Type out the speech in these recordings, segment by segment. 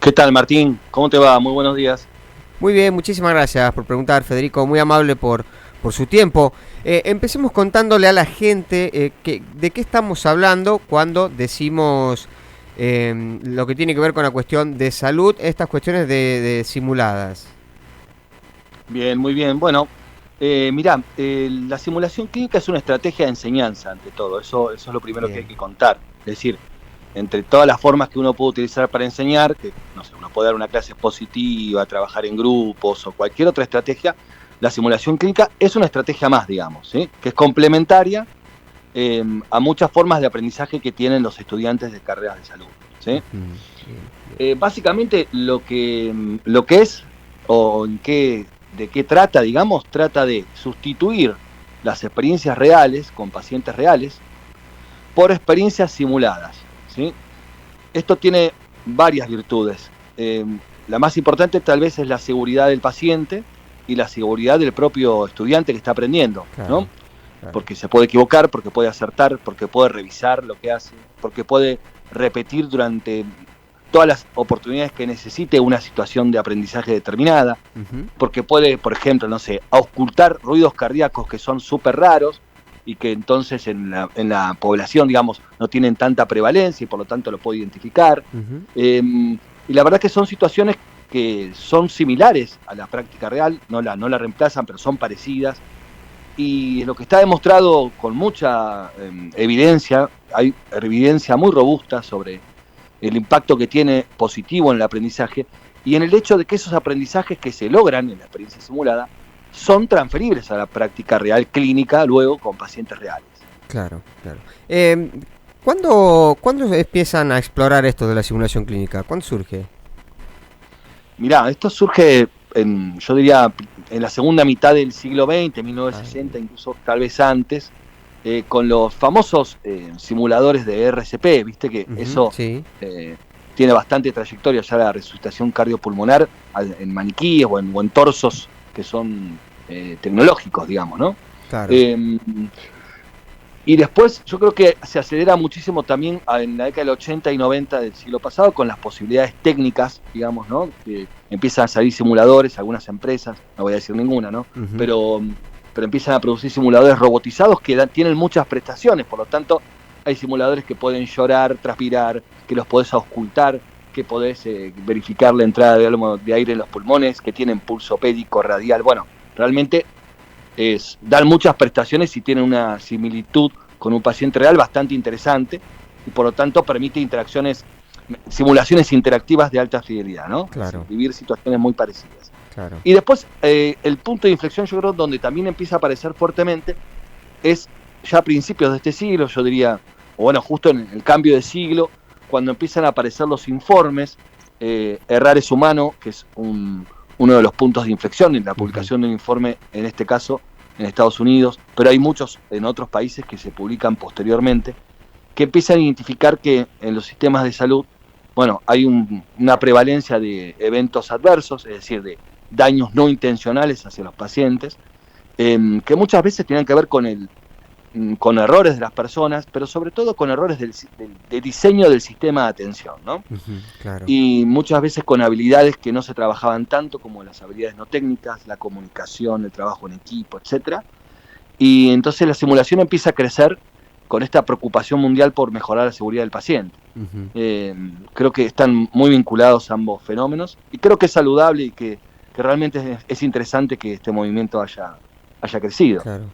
¿Qué tal, Martín? ¿Cómo te va? Muy buenos días. Muy bien, muchísimas gracias por preguntar, Federico, muy amable por su tiempo. Empecemos contándole a la gente de qué estamos hablando cuando decimos lo que tiene que ver con la cuestión de salud, estas cuestiones de simuladas. Bien, muy bien. Bueno, mirá, la simulación clínica es una estrategia de enseñanza, ante todo. Eso es lo primero que hay Bien. que contar. Es decir, entre todas las formas que uno puede utilizar para enseñar, que no sé, uno puede dar una clase expositiva, trabajar en grupos o cualquier otra estrategia, la simulación clínica es una estrategia más, digamos, ¿sí? Que es complementaria a muchas formas de aprendizaje que tienen los estudiantes de carreras de salud, ¿sí? Ujú, bien, bien. Básicamente lo que es o de qué trata, digamos, trata de sustituir las experiencias reales con pacientes reales por experiencias simuladas, ¿sí? Esto tiene varias virtudes. La más importante tal vez es la seguridad del paciente y la seguridad del propio estudiante que está aprendiendo, ¿no? Claro, claro. Porque se puede equivocar, porque puede acertar, porque puede revisar lo que hace, porque puede repetir durante todas las oportunidades que necesite una situación de aprendizaje determinada, Ujú. porque puede, por ejemplo, no sé, auscultar ruidos cardíacos que son súper raros y que entonces en la población, digamos, no tienen tanta prevalencia y por lo tanto lo puede identificar. Ujú. Y la verdad que son situaciones que son similares a la práctica real, no la reemplazan, pero son parecidas. Y lo que está demostrado con mucha evidencia, hay evidencia muy robusta sobre el impacto que tiene positivo en el aprendizaje y en el hecho de que esos aprendizajes que se logran en la experiencia simulada son transferibles a la práctica real clínica luego con pacientes reales. Claro, claro. Eh, ¿cuándo empiezan a explorar esto de la simulación clínica? ¿Cuándo surge? Mirá, esto surge, yo diría, en la segunda mitad del siglo XX, Ah, 1960, incluso tal vez antes, con los famosos simuladores de RCP, viste que ujú, eso sí. eh, tiene bastante trayectoria ya la resucitación cardiopulmonar en maniquíes o en torsos que son tecnológicos, digamos, ¿no? Claro. Eh, y después yo creo que se acelera muchísimo también en la década del 80 y 90 del siglo pasado con las posibilidades técnicas, digamos, ¿no? Que empiezan a salir simuladores, algunas empresas, no voy a decir ninguna, ¿no? Ujú. Pero, pero empiezan a producir simuladores robotizados que tienen muchas prestaciones, por lo tanto hay simuladores que pueden llorar, transpirar, que los podés auscultar, que podés verificar la entrada de aire en los pulmones, que tienen pulso pédico, radial, bueno, realmente dan muchas prestaciones y tienen una similitud con un paciente real bastante interesante y por lo tanto permite simulaciones interactivas de alta fidelidad, ¿no? Es decir, Claro, vivir situaciones muy parecidas. claro. Y después, el punto de inflexión, yo creo, donde también empieza a aparecer fuertemente, es ya a principios de este siglo, yo diría, o bueno, justo en el cambio de siglo, cuando empiezan a aparecer los informes, Errar es humano, que es uno de los puntos de inflexión en la Ujú. publicación de un informe, en este caso en Estados Unidos, pero hay muchos en otros países que se publican posteriormente, que empiezan a identificar que en los sistemas de salud, bueno, hay una prevalencia de eventos adversos, es decir, de daños no intencionales hacia los pacientes, que muchas veces tienen que ver con errores de las personas, pero sobre todo con errores de diseño del sistema de atención, ¿no? Ujú, claro. Y muchas veces con habilidades que no se trabajaban tanto, como las habilidades no técnicas, la comunicación, el trabajo en equipo, etcétera. Y entonces la simulación empieza a crecer con esta preocupación mundial por mejorar la seguridad del paciente. Ujú, Creo que están muy vinculados ambos fenómenos y creo que es saludable y que realmente es interesante que este movimiento haya crecido. claro.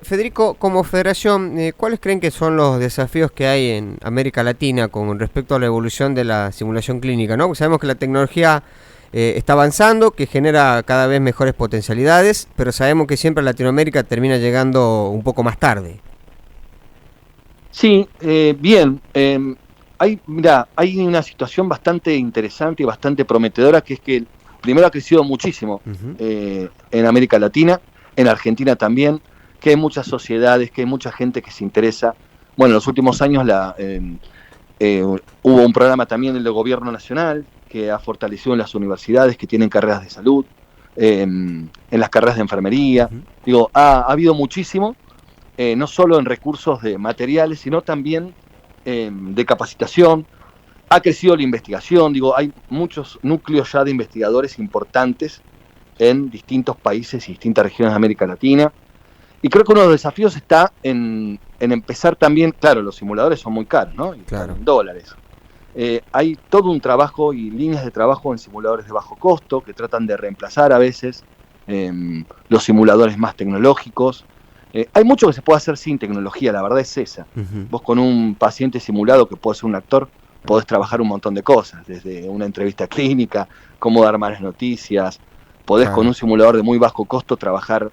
Federico, como federación, ¿cuáles creen que son los desafíos que hay en América Latina con respecto a la evolución de la simulación clínica? ¿No? Porque sabemos que la tecnología está avanzando, que genera cada vez mejores potencialidades, pero sabemos que siempre Latinoamérica termina llegando un poco más tarde. Sí, bien. Hay una situación bastante interesante y bastante prometedora, que es que primero ha crecido muchísimo Ujú, en América Latina, en Argentina también, que hay muchas sociedades, que hay mucha gente que se interesa. Bueno, en los últimos años hubo un programa también del gobierno nacional que ha fortalecido en las universidades que tienen carreras de salud, en las carreras de enfermería. ujú. Digo, ha habido muchísimo, no solo en recursos de materiales, sino también de capacitación. Ha crecido la investigación, digo, hay muchos núcleos ya de investigadores importantes en distintos países y distintas regiones de América Latina. Y creo que uno de los desafíos está en empezar también, claro, los simuladores son muy caros, ¿no? Y claro, en dólares. Hay todo un trabajo y líneas de trabajo en simuladores de bajo costo que tratan de reemplazar a veces los simuladores más tecnológicos. Hay mucho que se puede hacer sin tecnología, la verdad es esa. Vos con un paciente simulado que puede ser un actor, podés trabajar un montón de cosas, desde una entrevista clínica, cómo dar malas noticias, podés con un simulador de muy bajo costo trabajar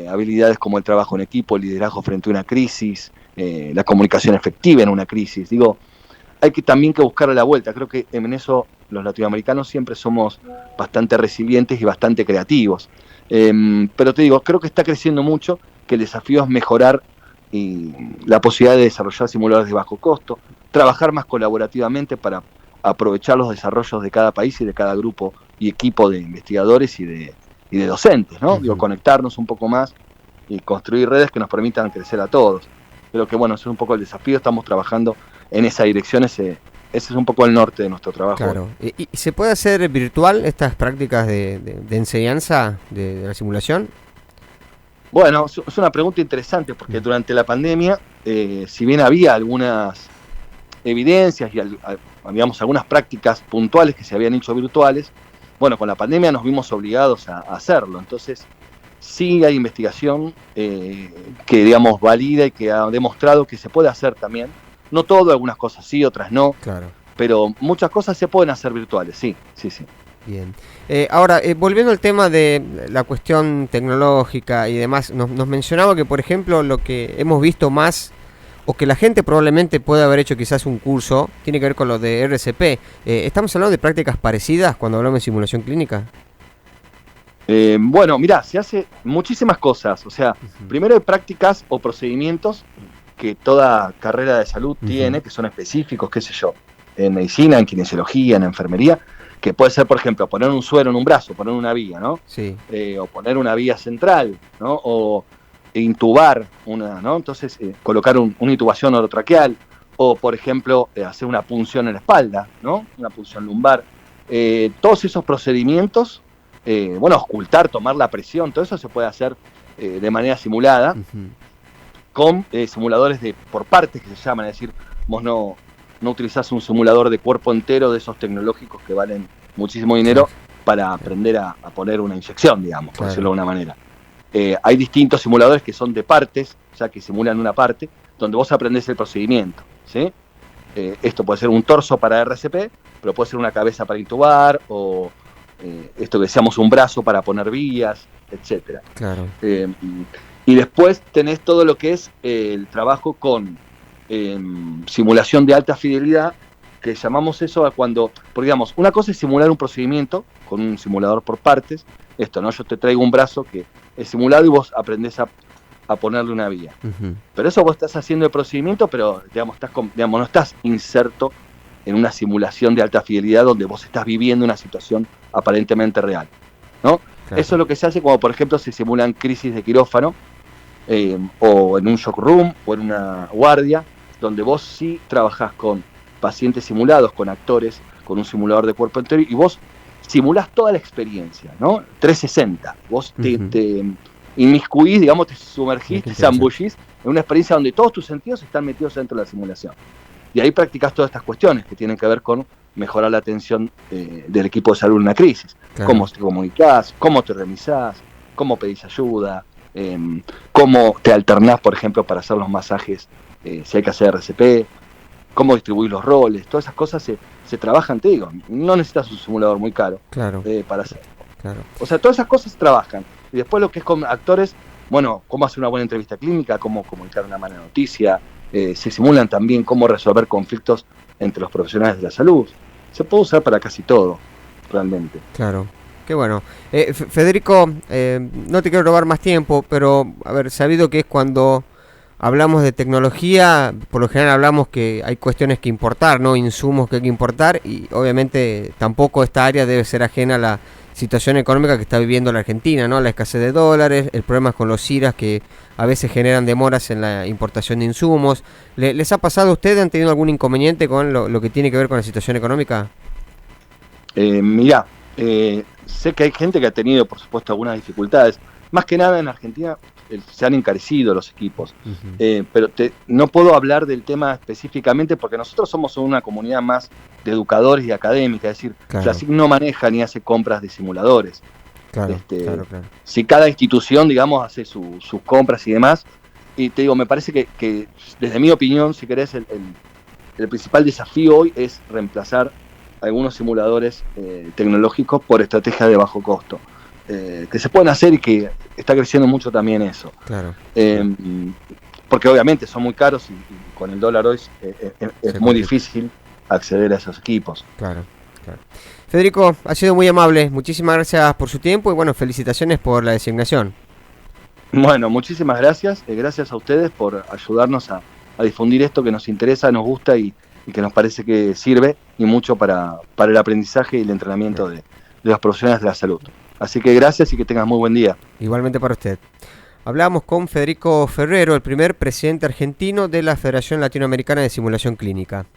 habilidades como el trabajo en equipo, el liderazgo frente a una crisis, la comunicación efectiva en una crisis. Digo, hay que también que buscar la vuelta. Creo que en eso los latinoamericanos siempre somos bastante resilientes y bastante creativos. Pero te digo, creo que está creciendo mucho, que el desafío es mejorar la posibilidad de desarrollar simuladores de bajo costo, trabajar más colaborativamente para aprovechar los desarrollos de cada país y de cada grupo y equipo de investigadores y de docentes, ¿no? Digo, conectarnos un poco más y construir redes que nos permitan crecer a todos. Creo que, bueno, ese es un poco el desafío, estamos trabajando en esa dirección, ese es un poco el norte de nuestro trabajo. Claro. ¿Y se puede hacer virtual estas prácticas de enseñanza de la simulación? Bueno, es una pregunta interesante porque durante la pandemia, si bien había algunas evidencias y digamos algunas prácticas puntuales que se habían hecho virtuales, bueno, con la pandemia nos vimos obligados a hacerlo. Entonces, sí hay investigación que, digamos, valida y que ha demostrado que se puede hacer también. No todo, algunas cosas sí, otras no. Claro. Pero muchas cosas se pueden hacer virtuales, sí. Bien. Ahora, volviendo al tema de la cuestión tecnológica y demás, nos mencionaba que, por ejemplo, lo que hemos visto más, o que la gente probablemente puede haber hecho quizás un curso, tiene que ver con lo de RCP. ¿Estamos hablando de prácticas parecidas cuando hablamos de simulación clínica? Bueno, mirá, se hace muchísimas cosas. O sea, primero hay prácticas o procedimientos que toda carrera de salud tiene, que son específicos, qué sé yo, en medicina, en kinesiología, en enfermería, que puede ser, por ejemplo, poner un suero en un brazo, poner una vía, ¿no? Sí. O poner una vía central, ¿no? O intubar una, ¿no? Entonces, colocar una intubación orotraqueal, o, por ejemplo, hacer una punción en la espalda, ¿no? Una punción lumbar. Todos esos procedimientos, bueno, ocultar, tomar la presión, todo eso se puede hacer de manera simulada, con simuladores por partes que se llaman, es decir, vos no utilizás un simulador de cuerpo entero de esos tecnológicos que valen muchísimo dinero para aprender a poner una inyección, digamos, por decirlo de alguna manera. Hay distintos simuladores que son de partes, o sea, que simulan una parte, donde vos aprendés el procedimiento, ¿sí? Esto puede ser un torso para RCP, pero puede ser una cabeza para intubar, o esto que decíamos, un brazo para poner vías, etcétera. Claro. Y después tenés todo lo que es el trabajo con simulación de alta fidelidad, que llamamos eso a cuando, porque digamos, una cosa es simular un procedimiento con un simulador por partes, esto, ¿no? Yo te traigo un brazo que es simulado y vos aprendés a ponerle una vía. Pero eso vos estás haciendo el procedimiento, pero digamos, no estás inserto en una simulación de alta fidelidad donde vos estás viviendo una situación aparentemente real, ¿no? Claro. Eso es lo que se hace cuando, por ejemplo, se simulan crisis de quirófano, o en un shock room, o en una guardia, donde vos sí trabajás con pacientes simulados, con actores, con un simulador de cuerpo entero, y vos simulás toda la experiencia, ¿no? 360. Vos te inmiscuís, digamos, te sumergís, te zambullís en una experiencia donde todos tus sentidos están metidos dentro de la simulación. Y ahí practicás todas estas cuestiones que tienen que ver con mejorar la atención del equipo de salud en una crisis. Claro. Cómo te comunicás, cómo te remisás, cómo pedís ayuda, cómo te alternás, por ejemplo, para hacer los masajes, si hay que hacer RCP, cómo distribuir los roles, todas esas cosas se trabajan, te digo, no necesitas un simulador muy caro, claro, para hacerlo. Claro. O sea, todas esas cosas se trabajan. Y después lo que es con actores, bueno, cómo hacer una buena entrevista clínica, cómo comunicar una mala noticia, se simulan también cómo resolver conflictos entre los profesionales de la salud. Se puede usar para casi todo, realmente. Claro. Qué bueno. Federico, no te quiero robar más tiempo, pero, a ver, sabido que es cuando hablamos de tecnología, por lo general hablamos que hay cuestiones que importar, ¿no? Insumos que hay que importar, y obviamente tampoco esta área debe ser ajena a la situación económica que está viviendo la Argentina, ¿no? La escasez de dólares, el problema con los IRAs que a veces generan demoras en la importación de insumos. ¿Les ha pasado a ustedes? ¿Han tenido algún inconveniente con lo que tiene que ver con la situación económica? Mirá, sé que hay gente que ha tenido, por supuesto, algunas dificultades. Más que nada en Argentina se han encarecido los equipos, pero no puedo hablar del tema específicamente porque nosotros somos una comunidad más de educadores y académica, es decir, Claro. FLASIC no maneja ni hace compras de simuladores. Claro. Si cada institución, digamos, hace sus compras y demás, y te digo, me parece que desde mi opinión, si querés, el principal desafío hoy es reemplazar algunos simuladores tecnológicos por estrategias de bajo costo. Que se pueden hacer y que está creciendo mucho también eso. Claro. Porque obviamente son muy caros y con el dólar hoy es muy difícil acceder a esos equipos. Claro. Federico, ha sido muy amable. Muchísimas gracias por su tiempo y bueno, felicitaciones por la designación. Bueno, muchísimas gracias. Gracias a ustedes por ayudarnos a difundir esto que nos interesa, nos gusta y que nos parece que sirve y mucho para el aprendizaje y el entrenamiento de los profesionales de la salud. Así que gracias y que tengas muy buen día. Igualmente para usted. Hablamos con Federico Ferrero, el primer presidente argentino de la Federación Latinoamericana de Simulación Clínica.